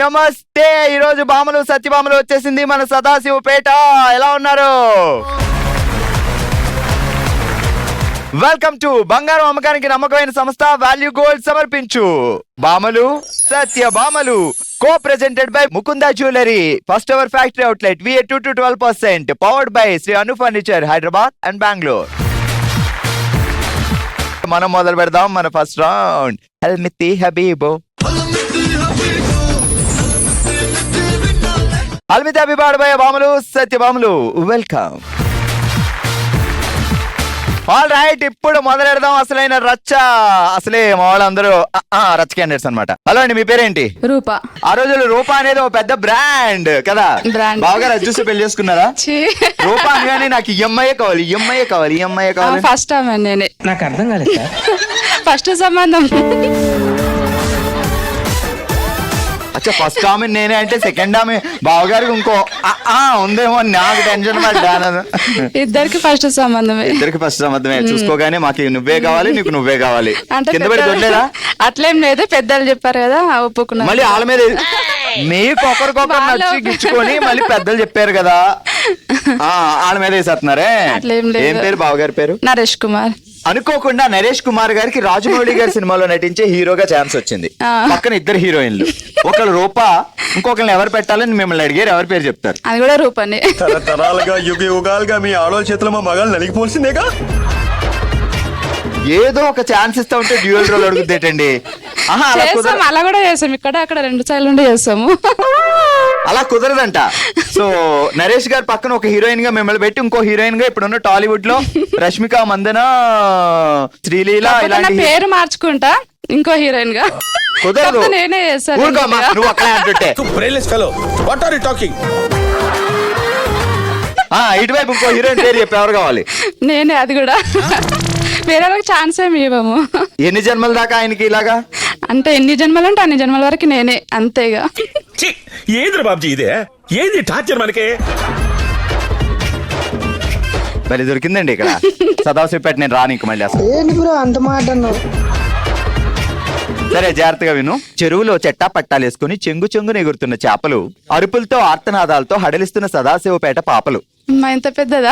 నమస్తే. ఈ రోజు బామలు సత్యభామలు వచ్చేసింది మన సదాశివపేట. ఎలా ఉన్నారు? వెల్కమ్ టు బంగారం అమ్మకానికి నమ్మకమైన సంస్థ వాల్యూ గోల్డ్ సమర్పించు బామలు సత్యభామలు, co presented by Mukunda jewellery, first our factory outlet VA 2 to 12%, powered by Shri Anu furniture Hyderabad and Bengaluru. మనం మొదలు పెడదాం మన ఫస్ట్ రౌండ్. హల్మితి హబీబో, హల్మితి హబీబ్ ఆడబోయే బామలు సత్యభామలు. వెల్కమ్. ఆల్ రైట్, ఇప్పుడు మొదలెడదాం అసలైన రచ్చ. అసలే మా వాళ్ళందరూ రచ్చ క్యాండిడేట్స్ అనమాట. హలో అండి, మీ పేరేంటి? రూపా. ఆ రోజుల్లో రూపా అనేది ఒక పెద్ద బ్రాండ్ కదా. బాగా చూసి పెళ్లి చేసుకున్నారా? రూపా అని నాకు ఈఎంఐ కావాలి, ఈఎంఐ కావాలి, ఈఎంఐ కావాలి. ఫస్ట్ టైం నేనే. నాకు అర్థం కాలేదు. ఫస్ట్ సంబంధం. అచ్చా, ఫస్ట్ ఆమె నేనే అంటే సెకండ్ ఆమె బావగారికి ఇంకో ఉందేమో నాకు టెన్షన్ పడ్డాను. ఇద్దరికి ఫస్ట్ సంబంధమే. ఇద్దరికి ఫస్ట్ సంబంధమే. చూసుకోగానే మాకు నువ్వే కావాలి, నీకు నువ్వే కావాలి. కింద పడి దొరలేదా? అట్లేం లేదు, పెద్దలు చెప్పారు కదా ఒప్పుకున్నా. మళ్ళీ వాళ్ళ మీద మీకు ఒకరికొకరు నచ్చి గిచ్చుకొని మళ్ళీ పెద్దలు చెప్పారు కదా వాళ్ళ మీద వేసేస్తున్నారే. ఏం పేరు బావగారి పేరు? నరేష్ కుమార్. అనుకోకుండా నరేష్ కుమార్ గారికి రాజమౌళి గారి సినిమాలో నటించే హీరోగా ఛాన్స్ వచ్చింది. పక్కన ఇద్దరు హీరోయిన్లు, ఒకళ్ళు రూపా, ఇంకొకరిని ఎవరు పెట్టాలని మిమ్మల్ని అడిగారు. ఎవరి పేరు చెప్తారు? అది కూడా రూపానే. తరతరాలుగా యుగ యుగాలుగా మీ ఆడోళ్ళ చేతిలో మా మగాళ్ళు నలిగిపోల్సిందేగా. ఏదో ఒక ఛాన్స్ ఇస్తా ఉంటే డ్యూయల్ రోల్ అడుగుద్దేటండి. అలా కూడా చేసాం, ఇక్కడ అక్కడ రెండు సైడ్లు ఉండి చేస్తాము. అలా కుదరదంట. సో నరేష్ గారు పక్కన ఒక హీరోయిన్ గా మిమ్మల్ని పెట్టి ఇంకో హీరోయిన్ గా ఇప్పుడున్న టాలీవుడ్ లో రష్మిక మందన, శ్రీలీల ఇలాంటి పేరు మార్చుకుంటా ఇంకో హీరోయిన్ గా. కుదరదు, నేనే చేస్తాను. నువ్వు అక్కడ అంటుంటే ఇటువైపు ఇంకో హీరోయిన్ పేరు చెప్పి ఎవరు కావాలి? నేనే. అది కూడా వేరే వాళ్ళకి ఛాన్స్ ఏమి ఇవ్వము. ఎన్ని జన్మల దాకా ఆయనకి ఇలాగా? అంటే ఎన్ని జన్మలు అంటే అన్ని జన్మల వరకు నేనే, అంతేగా. ఏంద్ర బాబుజీ ఇదే, ఏంది టార్చర్ మనకి? మరి దొరికిందండి ఇక్కడ సదాశివపేట. నేను రానికి మళ్ళీ అసలు అంత మాట. సరే, జాగ్రత్తగా విను. చెరువులో చెట్టా పట్టాలు వేసుకుని చెంగు చెంగున ఎగురుతున్న చేపలు, అరుపులతో ఆర్తనాదాలతో హడలిస్తున్న సదాశివపేట పాపలు. ఇంత పెద్దదా?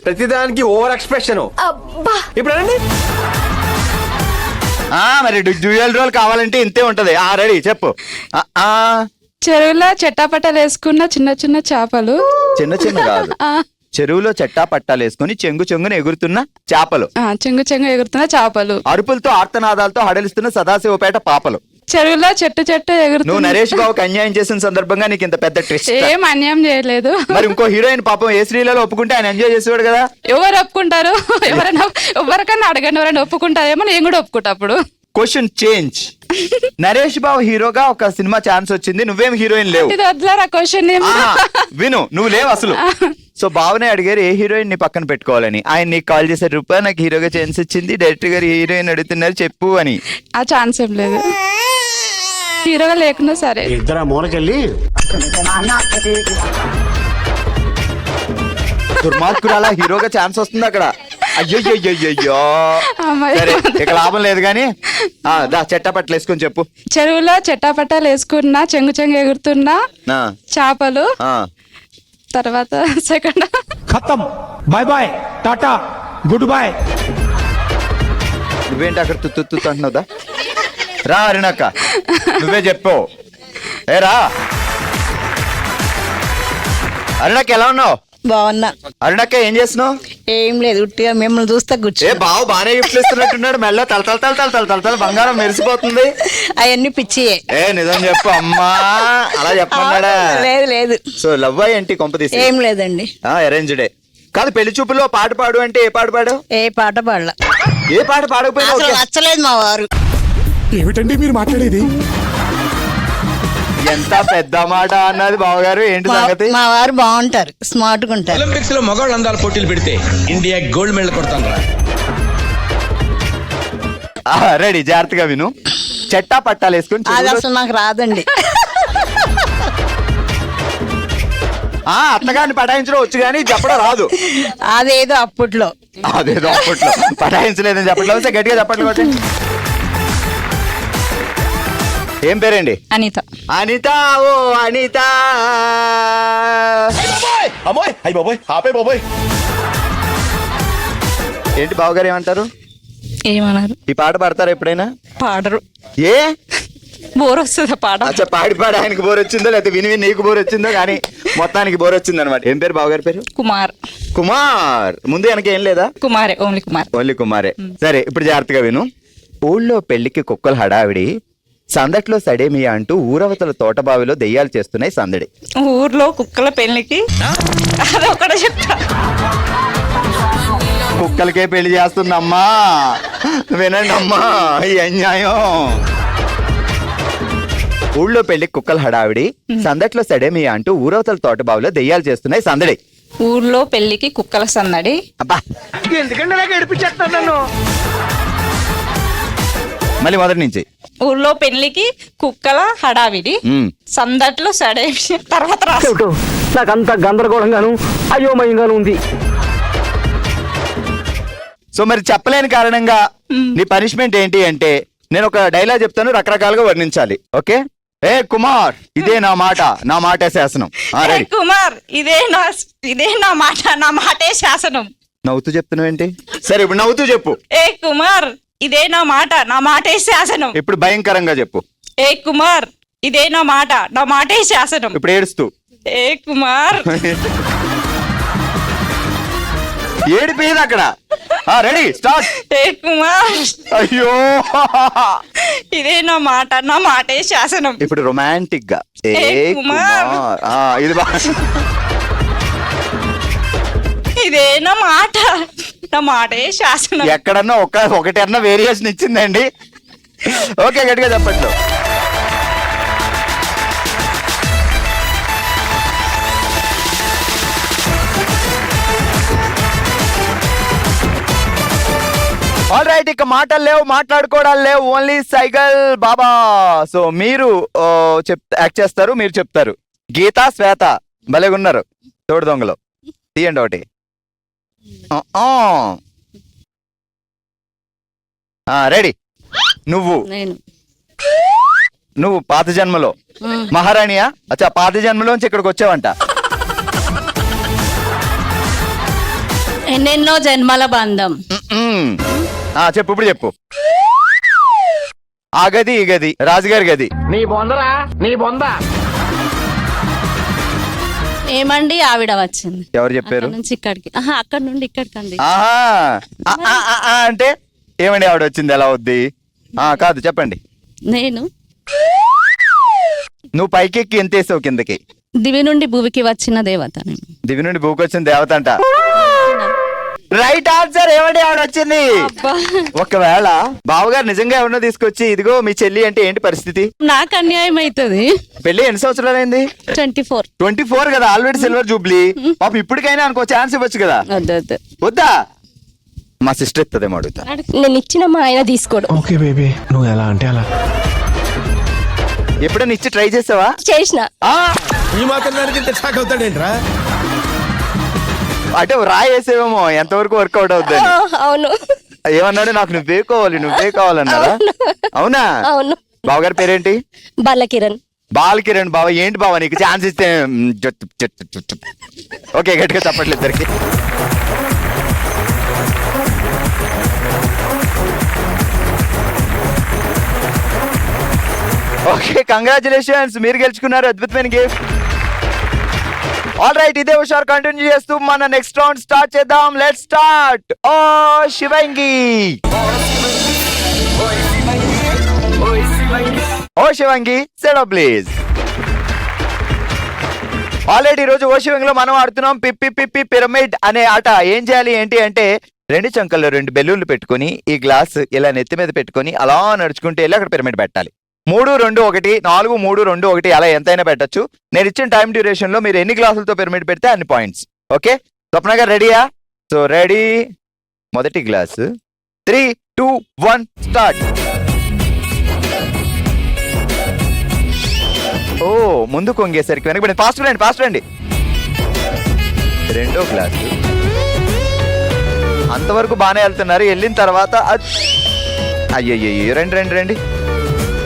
ప్రతిదానికి ఓవర్ ఎక్స్ప్రెషన్. ఇప్పుడు మరి డ్యూయల్ రోల్ కావాలంటే ఇంతే ఉంటది. రెడీ, చెప్పు. చెరువులో చెట్టాపట్టాలు వేసుకున్న చిన్న చిన్న చేపలు. చిన్న చిన్న కాదు, చెరువులో చెట్టా పట్టాలు వేసుకుని చెంగు చెంగున ఎగురుతున్న చేపలు. చెంగు చెంగు ఎగురుతున్న చేపలు, అరుపులతో ఆర్తనాదాలతో హడలిస్తున్న సదాశివపేట పాపలు. చెరువులో చెట్టు చెట్టు ఎగురుతున్న. నువ్వు నరేష్ బాబుకి అన్యాయం చేసిన సందర్భంగా నీకు ఇంత పెద్ద ట్విస్ట్. ఏం అన్యాయం చేయలేదు. మరి ఇంకో హీరోయిన్ పాపం ఏ శ్రీలలో ఒప్పుకుంటే ఆయన ఎంజాయ్ చేసేవాడు కదా. ఎవరు ఒప్పుకుంటారు? ఎవరికన్నా అడగండి, ఎవరైనా ఒప్పుకుంటారేమో. నేను కూడా ఒప్పుకుంటా. అప్పుడు క్వశ్చన్ చేంజ్. నరేష్ బాబు హీరోగా ఒక సినిమా ఛాన్స్ వచ్చింది, నువ్వేం హీరోయిన్ లేవు. క్వశ్చన్ విను, నువ్వు లేవు అసలు. సో బావనే అడిగారు ఏ హీరోయిన్ ని పక్కన పెట్టుకోవాలని. ఆయన నీకు కాల్ చేశారు, రూపాయ నాకు హీరోగా ఛాన్స్ వచ్చింది, డైరెక్టర్ గారు హీరోయిన్ అడుగుతున్నారు చెప్పు అని. ఆ ఛాన్స్ ఏం లేదు, హీరోగా లేకున్నా సరే. ఇద్దరు మూలకెళ్ళి దుర్మార్గురాలా హీరోగా ఛాన్స్ వస్తుంది అక్కడ. అయ్యో సరే, ఇక లాభం లేదు కానీ చెట్టపట్టలు వేసుకొని చెప్పు. చెరువులో చెట్టాపట్టాలు వేసుకున్నా చెంగు చెంగు ఎగురుతున్నా చేపలు. తర్వాత సెకండ్ ఖతం, bye bye, tata, good bye. నువ్వేంటి అక్కడ తుత్తు అంటున్నావుదా? రా అరుణక్క, నువ్వే చెప్పు. రా అరుణక్క, ఎలా ఉన్నావు? బాగున్నా. అరుణక్క, ఏం చేస్తున్నావు? ఏం లేదు, ఉట్టిగా మిమ్మల్ని చూస్తా కూర్చో. బావు బానే గిఫ్ట్ ఇస్తున్నట్టున్నాడు. మెల్ల తల బంగారం మెరిసిపోతుంది. అవన్నీ పిచ్చియే. నిజం చెప్పు అమ్మా, అలా చెప్పమన్నాడా? లేదు లేదు. సో లవ్ ఏంటి కొంపదీసి? ఏం లేదండి, అరేంజ్డే. కాదు, పెళ్లి చూపులో పాట పాడు అంటే ఏ పాట పాడు? ఏ పాట పాడలా. ఏ పాట పాడకపోయినా నచ్చలేదు మా వారు. ఏమిటండి మీరు మాట్లాడేది? ఎంత పెద్ద మాట అన్నది బావగారు. ఏంటి సంగతి? మా వారు బాగుంటారు, స్మార్ట్ గా ఉంటారు. ఒలింపిక్స్ లో మగవాళ్ళు అందాల పోటీలు పెడితే ఇండియా గోల్డ్ మెడల్ కొడతాను. రెడీ, జాగ్రత్తగా విను. చెట్టా పట్టాలు వేసుకుని. అది అసలు నాకు రాదండి. అత్తగారిని పటాయించడం వచ్చు కానీ చెప్పడం రాదు. అదేదో అప్పట్లో పటాయించలేదని చెప్పట్లేదు. గట్టిగా చెప్పట్లేదు. ఏం పేరండి? అనిత. అనిత. ఓ అనిత. అమ్మోయ్ అయ్యి బాబోయ్ ఆపే బాబోయ్. ఏంటి బావగారు ఏమంటారు? ఏమన్నారు? ఈ పాట పాడతారా ఎప్పుడైనా? పాడరు. ఏ బోర్ వస్తుంది పాట. అచ్చా, పాడి పాడి ఆయనకి బోర్ వచ్చిందో లేకపోతే విని విని నీకు బోర్ వచ్చిందో కానీ మొత్తానికి బోర్ వచ్చింది అనమాట. ఏం పేరు బావగారి పేరు? కుమార్. కుమార్. ముందు వెనక ఏం లేదా? కుమారే, ఓన్లీ కుమార్. ఓన్లీ కుమారే. సరే, ఇప్పుడు జాగ్రత్తగా విను. ఊళ్ళో పెళ్లికి కుక్కలు హడావిడి, సందట్లో సడేమియా అంటూ ఊరవతల తోటబావిలో దెయ్యాలు చేస్తున్నాయి సందడి. ఊర్లో కుక్కల పెళ్లికి అదొకటి చెప్తా. కుక్కలకే పెళ్లి చేస్తుందమ్మా, వినండి అమ్మా ఈ అన్యాయం. ఊళ్ళో పెళ్లికి కుక్కలు హడావిడి, సందట్లో సడేమియా అంటూ ఊరవతల తోటబావిలో దెయ్యాలు చేస్తున్నాయి సందడి. ఊర్లో పెళ్లికి కుక్కల సందడి. అబ్బా, ఎందుకంటే నాకు ఏడిపించేస్తాను నన్ను. మళ్ళీ మొదటి నుంచి. ఊర్లో పెళ్లికి కుక్కల హడావిడి, సందట్లో సడే. తర్వాత రాసు. నాకంత గందరగోళంగాను అయోమయంగాను ఉంది. సో మరి చెప్పలేని కారణంగా నీ పనిష్మెంట్ ఏంటి అంటే, నేను ఒక డైలాగ్ చెప్తాను, రకరకాలుగా వర్ణించాలి. ఓకే? ఏ కుమార్, ఇదే నా మాట, నా మాటే శాసనం. రెడీ? కుమార్, ఇదే నా మాట, నా మాటే శాసనం. నవ్వుతూ చెప్తున్నావు ఏంటి? సరే, ఇప్పుడు నవ్వుతూ చెప్పు. ఏ కుమార్, ఇదే నా మాట, నా మాటే శాసనం. ఇప్పుడు భయంకరంగా చెప్పు. ఏ కుమార్, ఇదే నా మాట, నా మాటే శాసనం. ఇప్పుడు ఏడుస్తూ. ఏ కుమార్. ఏడిపోయేది అక్కడ. Ready, start. ఏ కుమార్, అయ్యో, ఇదే నా మాట, నా మాటే శాసనం. ఇప్పుడు రొమాంటిక్ గా. ఏ కుమార్. ఇది ఇదే నా మాట, నా మాటే శాసనం. ఎక్కడన్నా ఒకటి అన్న వేరియేషన్ ఇచ్చిందండి. ఓకే, గట్టిగా చెప్పట్లు. ఆల్ రైట్, ఇక మాటలు లేవు, మాట్లాడుకోవడాలు లేవు, ఓన్లీ సైకిల్ బాబా. సో మీరు యాక్ట్ చేస్తారు, మీరు చెప్తారు. గీత, శ్వేత భలే ఉన్నారు తోడు దొంగలు. తీయండి ఒకటి. రెడీ. నువ్వు పాత జన్మలో మహారాణియా? అచ్చా, పాత జన్మలోంచి ఇక్కడికి వచ్చావంట. ఎన్నెన్నో జన్మల బంధం. చెప్పు, ఇప్పుడు చెప్పు. ఆ గది, ఈ గది, రాజుగారి గది. నీ బొందరా, నీ బొంద. ఏమండి, ఆవిడ వచ్చింది. ఎవరు చెప్పారు? అక్కడ నుంచి ఇక్కడికి. అక్కడ నుండి ఇక్కడికి అంది. అంటే ఏమండి ఆవిడ వచ్చింది ఎలా వద్ది? కాదు, చెప్పండి. నువ్వు పైకెక్కి ఎంత వేసావు కిందకి? దివి నుండి భూమికి వచ్చిన దేవత. దివి నుండి భూకి వచ్చిన దేవత అంట. Right answer. ఏమండి ఆవిడ వచ్చింది. ఒకవేళ బావగారు నిజంగా ఎవరినో తీసుకొచ్చి ఇదిగో మీ చెల్లి అంటే ఏంటి పరిస్థితి? నాకు అన్యాయం అవుతుంది. పెళ్లి ఎన్ని సంవత్సరాలు అయింది? 24 కదా, ఆల్రెడీ సిల్వర్ జూబ్లీ. పాప ఇప్పటికైనా అనుకో ఛాన్స్ ఇవ్వచ్చు కదా. వద్దా? మా సిస్టర్ ఇస్తుందేమో అడుగుతా. నేను ఇచ్చిన మా ఆయన తీసుకోడు. ఓకే బేబీ, నువ్వు ఎలా అంటే అలా. ఎప్పుడైనా ఇచ్చి ట్రై చేసావా? చేసిన. ఈ మాత్రం దానికి ఇంత షాక్ అవుతాడేంట్రా? అంటే రాయేసేమో ఎంతవరకు వర్కౌట్ అవుతుంది. అవును. ఏమన్నాడు? నాకు నువ్వే కావాలన్నారా? అవునా? అవును. బావగారి పేరేంటి? బాలకిరణ్. బాలకిరణ్. బావ ఏంటి బావ, నీకు ఛాన్స్ ఇస్తే. ఓకే, గట్టిగా చెప్పట్లేదు ఇద్దరికి. ఓకే, కంగ్రాచులేషన్స్, మీరు గెలుచుకున్నారు అద్భుతమైన గిఫ్ట్. ఆల్ రైట్, ఇదే హుషారు కంటిన్యూ చేస్తూ మన నెక్స్ట్ రౌండ్ స్టార్ట్ చేద్దాం. Let's start. ఓ Shivangi, set up please. Already ఈరోజు ఓ శివంగిలో మనం ఆడుతున్నాం పిప్పి పిప్పి పిరమిడ్ అనే ఆట. ఏం చేయాలి ఏంటి అంటే, 2 చంకల్లో 2 బెలూన్లు పెట్టుకుని ఈ గ్లాస్ ఇలా నెత్తి మీద పెట్టుకుని అలా నడుచుకుంటే వెళ్ళి అక్కడ పిరమిడ్ పెట్టాలి. 3, 2, 1, 4, 3, 2, 1 అలా ఎంతైనా పెట్టచ్చు. నేను ఇచ్చిన టైం డ్యూరేషన్ లో మీరు ఎన్ని గ్లాసులతో పిరమిడ్ పెడితే అన్ని పాయింట్స్. ఓకే, స్వప్న గారు రెడీయా? So ready. మొదటి గ్లాస్. 3, 2, 1 స్టార్ట్. ఓ, ముందు కొంగేసరికి వెనకబడి. ఫాస్ట్ రండి. రెండో గ్లాసు. అంతవరకు బాగానే వెళ్తున్నారు. వెళ్ళిన తర్వాత అయ్యయ్యో, రండి.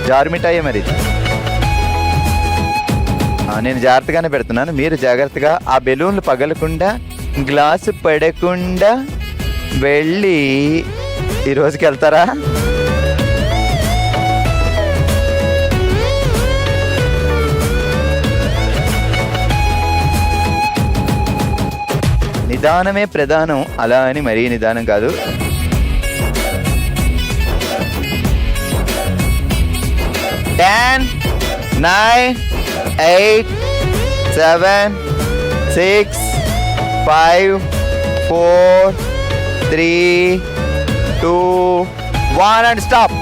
జారుమిఠాయి మరి ఇది. నేను జాగ్రత్తగానే పెడుతున్నాను, మీరు జాగ్రత్తగా ఆ బెలూన్లు పగలకుండా గ్లాసు పడకుండా వెళ్ళి ఈ రోజుకి వెళ్తారా? నిదానమే ప్రధానం, అలా అని మరీ నిదానం కాదు. Ten 9 8 7 6 5 4 3 2 1 and stop.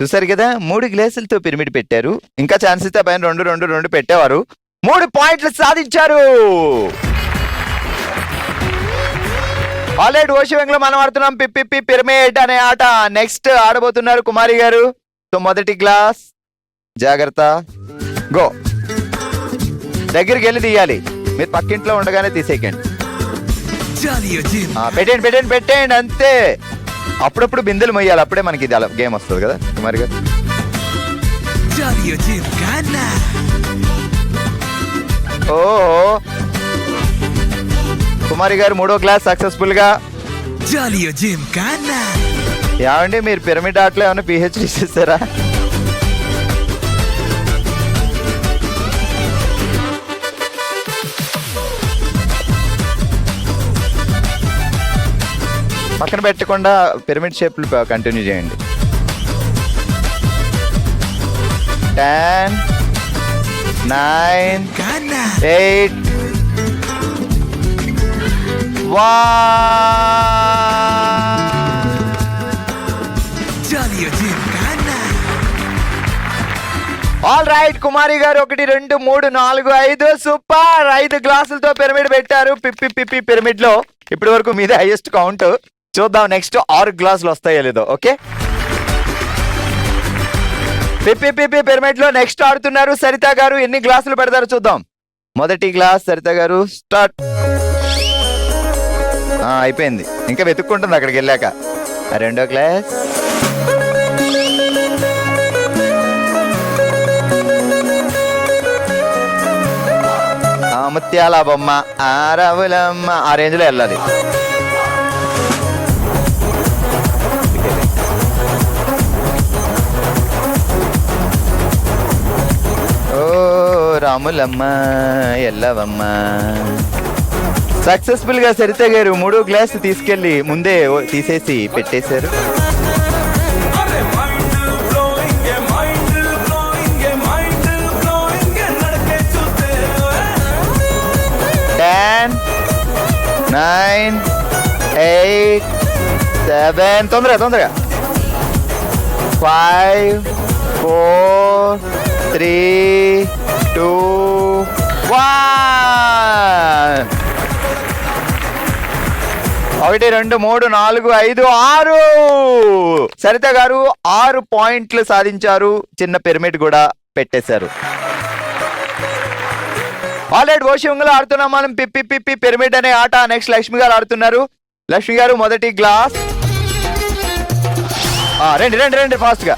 చూసారు కదా, 3 గ్లాసులతో పిరమిడ్ పెట్టారు. ఇంకా ఛాన్స్ ఇస్తే పైన 2 2 2 పెట్టేవారు. 3 పాయింట్లు సాధించారు. ఆల్రెడీ ఓషివంలో మనం ఆడుతున్నాం పిప్పి పిరమిడ్ అనే ఆట. నెక్స్ట్ ఆడబోతున్నారు కుమారి గారు. సో మొదటి గ్లాస్, జాగ్రత్త, గో. దగ్గరికి వెళ్ళి తీయాలి, మీరు పక్కింట్లో ఉండగానే తీసేయకండి. పెట్టండి పెట్టండి పెట్టండి, అంతే. అప్పుడప్పుడు బిందెలు మొయ్యాలి, అప్పుడే మనకి ఇది గేమ్ వస్తుంది కదా కుమారి గారు. ఓ కుమారి గారు 3వ గ్లాస్ సక్సెస్ఫుల్ గా. ఏమండి మీరు పిరమిడ్ ఆటలో ఏమైనా పిహెచ్డి చేస్తారా? పక్కన పెట్టకుండా పిరమిడ్ షేప్లు కంటిన్యూ చేయండి. 10 9 8 ఆల్ రైట్ కుమారి గారు 1 2 3 4 5 సూపర్. 5 గ్లాసులతో పిరమిడ్ పెట్టారు పిప్పి పిరమిడ్ లో. ఇప్పటి వరకు మీదే హైయెస్ట్ కౌంట్. చూద్దాం నెక్స్ట్ 6 గ్లాసులు వస్తాయో లేదో. ఓకే, పిప్పి పిరమిడ్ లో నెక్స్ట్ ఆడుతున్నారు సరిత గారు. ఎన్ని గ్లాసులు పెడతారు చూద్దాం. మొదటి గ్లాస్ సరిత గారు, స్టార్ట్. అయిపోయింది, ఇంకా వెతుక్కుంటుంది అక్కడికి వెళ్ళాక. 2వ గ్లాస్, ముత్యాల బొమ్మ, ఆరవులమ్మ, ఆ రేంజ్ లో వెళ్ళాలి. ఓ రాములమ్మ ఎల్లవమ్మ. సక్సెస్ఫుల్ గా సరిత గారు 3వ గ్లాస్ తీసుకెళ్లి ముందే తీసేసి పెట్టేశారు. Ten, 9 8 7 తొందరగా 5 4 3 2 1. 1 2 3 4 5 6. సరిత గారు 6 పాయింట్లు సాధించారు. చిన్న పిరమిడ్ కూడా పెట్టేశారు. ఆల్రెడీ ఓషివంలో ఆడుతున్నాం మనం పిప్పి పిరమిడ్ అనే ఆట. నెక్స్ట్ లక్ష్మి గారు ఆడుతున్నారు. లక్ష్మి గారు మొదటి గ్లాస్. రండి ఫాస్ట్ గా,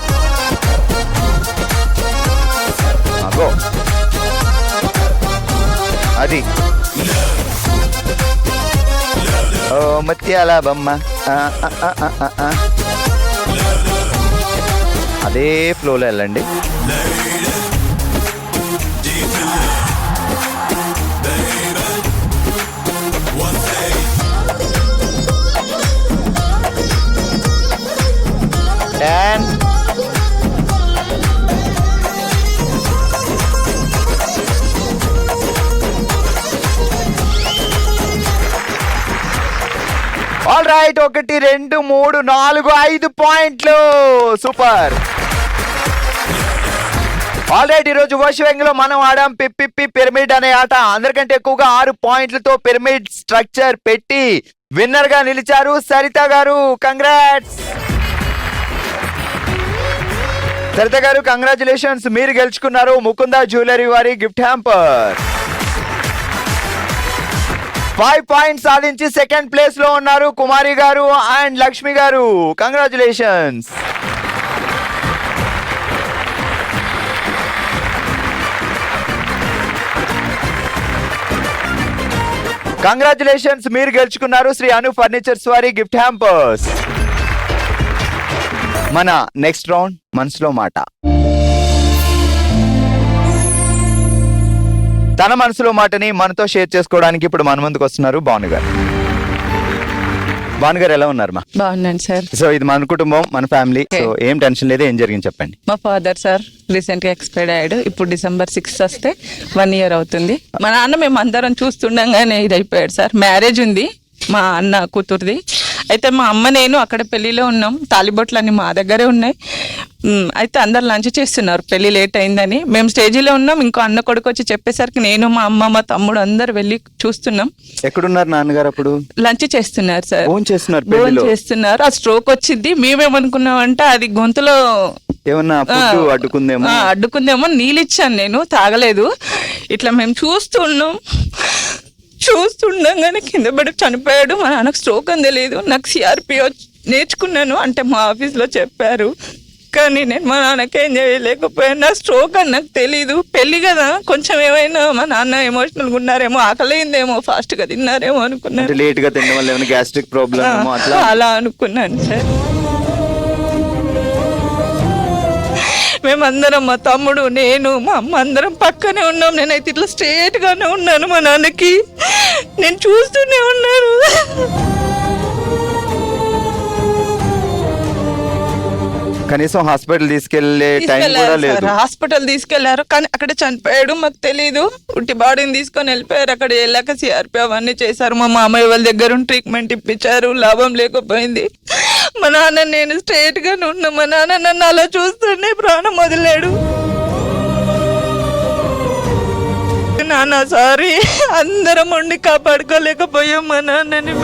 గో. అది ఓ ముత్యాల బొమ్మ, అదే ఫ్లోలో వెళ్ళండి. ఆల్ రైట్, 1 2 3 4 5 పాయింట్లు. సూపర్. ఆల్రెడీ ఈరోజు ఓషివంలో మనం ఆడాం పిప్పి పిరమిడ్ అనే ఆట. అందరికంటే ఎక్కువగా 6 పాయింట్లతో పిరమిడ్ స్ట్రక్చర్ పెట్టి విన్నర్ గా నిలిచారు సరిత గారు. కంగ్రాట్స్ సరిత గారు, కంగ్రాచులేషన్స్. మీరు గెలుచుకున్నారు ముకుందా జ్యువెలరీ వారి గిఫ్ట్ హ్యాంపర్. 5 పాయింట్స్ సాధించి సెకండ్ ప్లేస్ లో ఉన్నారు కుమారి గారు అండ్ లక్ష్మి గారు. కంగ్రాచులేషన్స్. కంగ్రాచులేషన్స్, మీరు గెలుచుకున్నారు శ్రీ అను ఫర్నిచర్స్ వారి గిఫ్ట్ హ్యాంపర్స్. మన నెక్స్ట్ రౌండ్ మనసులో మాట. తన మనసులో మాటని మనతో షేర్ చేసుకోవడానికి ఇప్పుడు మన ముందుకు వస్తున్నారు భాను గారు. భాను గారు ఎలా ఉన్నారు మా? బాగున్నాను సార్. సో ఇది మన కుటుంబం, మన ఫ్యామిలీ. సో ఏం టెన్షన్ లేదు, ఏం జరిగింది చెప్పండి. మా ఫాదర్ సార్ రీసెంట్ గా ఎక్స్పైర్డ్ అయ్యాడు. ఇప్పుడు December 6 వస్తే 1 year అవుతుంది. మా నాన్న మేము అందరం చూస్తుండగానే ఇది అయిపోయాడు సార్. మ్యారేజ్ ఉంది మా అన్న కూతురుది. అయితే మా అమ్మ నేను అక్కడ పెళ్లిలో ఉన్నాం. తాలిబొట్లు అన్ని మా దగ్గరే ఉన్నాయి. అయితే అందరు లంచ్ చేస్తున్నారు, పెళ్లి లేట్ అయిందని. మేము స్టేజీలో ఉన్నాం. ఇంకో అన్న కొడుకు వచ్చి చెప్పేసరికి నేను, మా అమ్మ, మా తమ్ముడు అందరు వెళ్ళి చూస్తున్నాం. ఎక్కడున్నారు నాన్నగారు అప్పుడు? లంచ్ చేస్తున్నారు సార్. ఫోన్ చేస్తున్నారు, ఫోన్ చేస్తున్నారు. ఆ స్ట్రోక్ వచ్చింది. మేమేమనుకున్నామంటే అది గొంతులో ఏమన్నా ఫుడ్ అడ్డుకుందేమో. అడ్డుకుందేమో. నీళ్ళు ఇచ్చాను నేను, తాగలేదు. ఇట్లా మేము చూస్తుండగానే కింద పడి చనిపోయాడు. మా నాన్నకు స్ట్రోక్ అని తెలియదు. నాకు సిఆర్పిఓ నేర్చుకున్నాను అంటే మా ఆఫీస్లో చెప్పారు. కానీ నేను మా నాన్నకేం చేయలేకపోయాను. నా స్ట్రోక్ అని నాకు తెలీదు. పెళ్లి కదా, కొంచెం ఏమైనా మా నాన్న ఎమోషనల్గా ఉన్నారేమో, ఆకలిందేమో, ఫాస్ట్గా తిన్నారేమో అనుకున్నాను. లేట్ గా తినడం వల్ల ఏమైనా గ్యాస్ట్రిక్ ప్రాబ్లమ్ అలా అనుకున్నాను సార్. మేమందరం, మా తమ్ముడు, నేను, మా అమ్మ అందరం పక్కనే ఉన్నాం. నేనైతే ఇట్లా స్ట్రేట్ గానే ఉన్నాను. మా నాన్నకి నేను చూస్తూనే ఉన్నాను. కనీసం హాస్పిటల్ తీసుకెళ్లే టైం కూడా లేదు. హాస్పిటల్ తీసుకెళ్లారు కానీ అక్కడ చనిపోయాడు. మాకు తెలీదు. ఉట్టి బాడీని తీసుకొని వెళ్ళిపోయారు. అక్కడ వెళ్ళాక సిఆర్పి అవన్నీ చేశారు. మా మామయ్య వాళ్ళ దగ్గర ట్రీట్మెంట్ ఇప్పించారు. లాభం లేకపోయింది. మా నాన్న నేను స్ట్రేట్ గానే ఉన్నా. మా నాన్న నన్ను అలా చూస్తూనే ప్రాణం వదిలాడు. నాన్న సారీ, అందరం ఉండి కాపాడుకోలేకపోయాం మా నాన్నని.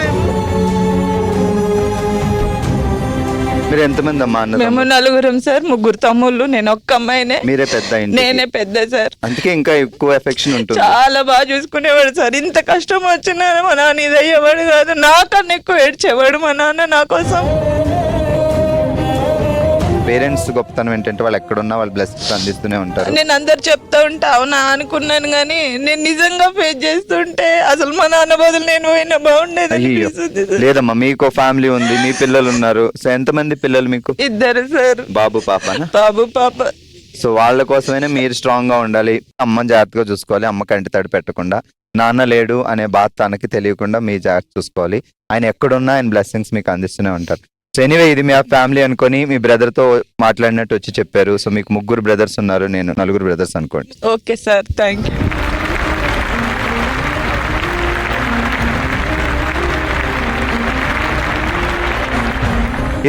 మీరు ఎంతమంది అమ్మా? మేము 4 సార్. 3 తమ్ముళ్ళు, నేను ఒక్క అమ్మాయినే. మీరే పెద్ద? నేనే పెద్ద సార్. అందుకే ఇంకా ఎక్కువ ఎఫెక్షన్ ఉంటుంది. చాలా బాగా చూసుకునేవాడు సార్. ఇంత కష్టం వచ్చినా మా నాన్న ఇది అయ్యేవాడు కాదు. నాకన్నా ఎక్కువ ఏడ్చేవాడు మా నాన్న నా కోసం. పేరెంట్స్ గొప్పతనం ఏంటంటే వాళ్ళు ఎక్కడున్నా వాళ్ళు బ్లెస్సింగ్స్ అందిస్తూనే ఉంటారు. నేను అందరు చెప్తా ఉంటా అవునా అనుకున్నాను, కానీ నేను నిజంగా ఫేస్ చేస్తుంటే అసలు మా నాన్న బదులు నేను పోయినా బాగుండేది. లేదమ్మా, మీకు ఫ్యామిలీ ఉంది, మీ పిల్లలు ఉన్నారు. సో ఎంతమంది పిల్లలు మీకు? 2 సార్. బాబు పాప? బాబు పాప. సో వాళ్ళ కోసమైనా మీరు స్ట్రాంగ్ గా ఉండాలి. అమ్మని జాగ్రత్తగా చూసుకోవాలి. అమ్మ కంటి తడి పెట్టకుండా, నాన్న లేడు అనే బాధ తనకి తెలియకుండా మీ జాగ్రత్త చూసుకోవాలి. ఆయన ఎక్కడున్నా ఆయన బ్లెస్సింగ్స్ మీకు అందిస్తూనే ఉంటారు. సో ఎనీవే, ఇది మీ ఫ్యామిలీ అనుకొని మీ బ్రదర్ తో మాట్లాడినట్టు వచ్చి చెప్పారు. సో మీకు 3 బ్రదర్స్ ఉన్నారు, నేను 4 బ్రదర్స్ అనుకోండి. Okay sir, thank you.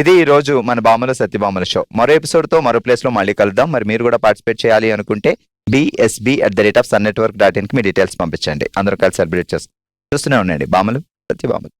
ఇది ఈ రోజు మన బామల సత్యభామల షో. మరో ఎపిసోడ్ తో మరో ప్లేస్ లో మళ్ళీ కలుద్దాం. మరి మీరు కూడా పార్టిసిపేట్ చేయాలి అనుకుంటే bsb@sunnetwork.in కి మీ డీటెయిల్స్ పంపించండి. అందరూ కలిసి సెలబ్రేట్ చేస్తాం. చూస్తూనే ఉండండి బామలు సత్యభామలు.